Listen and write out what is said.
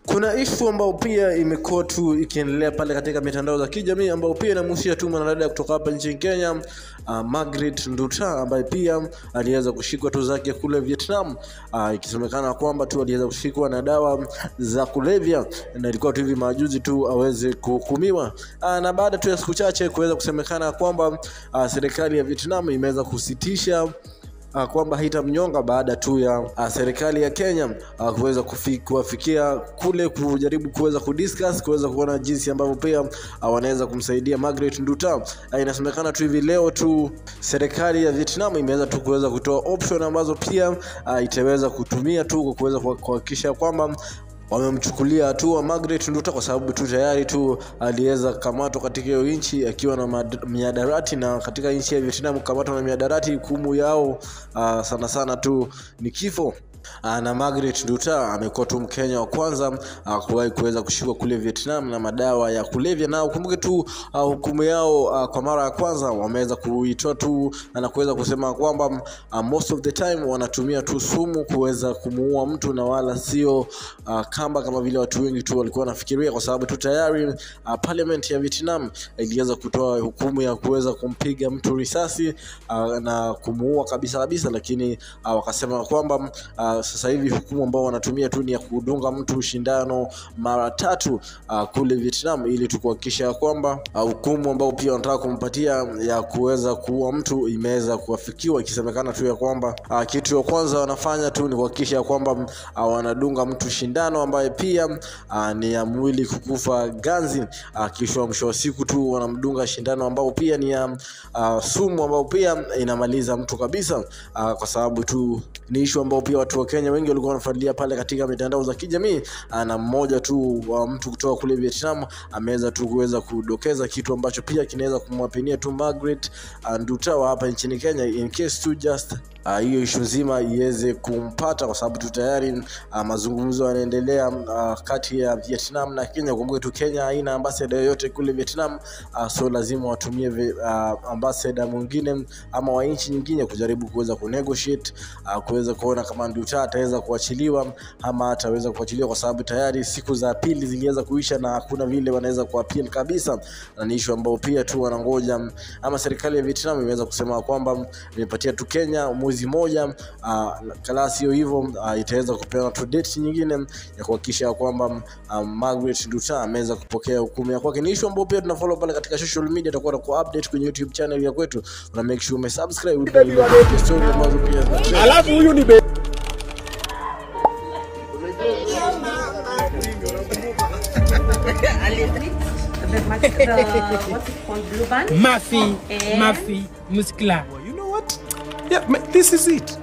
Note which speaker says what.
Speaker 1: Kuna issue ambayo pia imekuwa tu ikiendelea pale katika mitandao za kijamii ambayo pia inamhusia tu mwanadada kutoka hapa nchini Kenya, Margaret Nduta, ambaye pia aliweza kushikwa tu zake kule Vietnam, ikisemekana kwamba tu aliweza kushikwa na dawa za kulevya na ilikuwa tu hivi majuzi tu aweze kuhukumiwa, na baada tu ya siku chache kuweza kusemekana kwamba serikali ya Vietnam imeweza kusitisha kwamba haitamnyonga baada tu ya serikali ya Kenya kuweza kufikia kule kujaribu kuweza kudiscuss, kuweza kuona jinsi ambavyo pia wanaweza kumsaidia Margaret Nduta. Inasemekana tu hivi leo tu serikali ya Vietnam imeweza tu kuweza kutoa option ambazo pia itaweza kutumia tu kuweza kuhakikisha kwamba wamemchukulia hatua Margaret Nduta, kwa sababu tu tayari tu aliweza kamatwa katika hiyo nchi akiwa na miadarati, na katika nchi ya Vietnam kukamatwa na miadarati hukumu yao sana sana tu ni kifo. Na Margaret Nduta amekuwa tu Mkenya wa kwanza kuwahi kuweza kushikwa kule Vietnam na madawa ya kulevya, na ukumbuke tu hukumu yao kwa mara ya kwanza wameweza kuitoa tu na kuweza kusema kwamba most of the time wanatumia tu sumu kuweza kumuua mtu na wala sio kamba kama vile watu wengi tu walikuwa wanafikiria, kwa sababu tu tayari parliament ya Vietnam iliweza kutoa hukumu ya kuweza kumpiga mtu risasi na kumuua kabisa, lakini wakasema kwamba sasa hivi hukumu ambao wanatumia tu ni ya kudunga mtu shindano mara 3 kule Vietnam, ili tukuhakikisha kwamba hukumu ambao pia wanataka kumpatia ya kuweza kuua mtu imeweza kuafikiwa, ikisemekana tu ya kwamba kitu ya kwanza wanafanya tu ni kuhakikisha kwamba wanadunga mtu shindano ambaye pia ni ya mwili kukufa ganzi, kisha mwisho wa siku tu wanamdunga shindano ambao pia ni ya sumu ambao pia inamaliza mtu kabisa, kwa sababu tu ni issue ambao pia watu wa Kenya wengi walikuwa wanafuatilia pale katika mitandao za kijamii, na mmoja tu wa mtu kutoka kule Vietnam ameweza tu kuweza kudokeza kitu ambacho pia kinaweza kumwapenia tu Margaret Nduta hapa nchini Kenya, in case to just hiyo issue nzima iweze kumpata, kwa sababu tu tayari mazungumzo yanaendelea kati ya Vietnam na Kenya. Kumbuka tu Kenya haina ambassador yoyote kule Vietnam, so lazima watumie ambassador mwingine ama wa nchi nyingine kujaribu kuweza kunegotiate, kuweza kuona kama Nduta ataweza kuachiliwa ama ataweza kuachiliwa, kwa sababu tayari siku za pili ziliweza kuisha na hakuna vile wanaweza kuappeal kabisa, na ni issue ambao pia tu wanangoja ama serikali ya Vietnam imeweza kusema kwamba imepatia tu Kenya mwezi moja, kala sio hivyo itaweza kupewa tu date nyingine ya kuhakikisha kwamba Margaret Nduta ameweza kupokea hukumu ya kwake. Ni issue ambayo pia tunafollow pale katika social media, tutakuwa kwa update kwenye YouTube channel ya kwetu, na make sure umesubscribe ili story ambazo pia.
Speaker 2: Alafu huyu ni Mafi, Muskla.
Speaker 3: You know what? Yeah, this is it.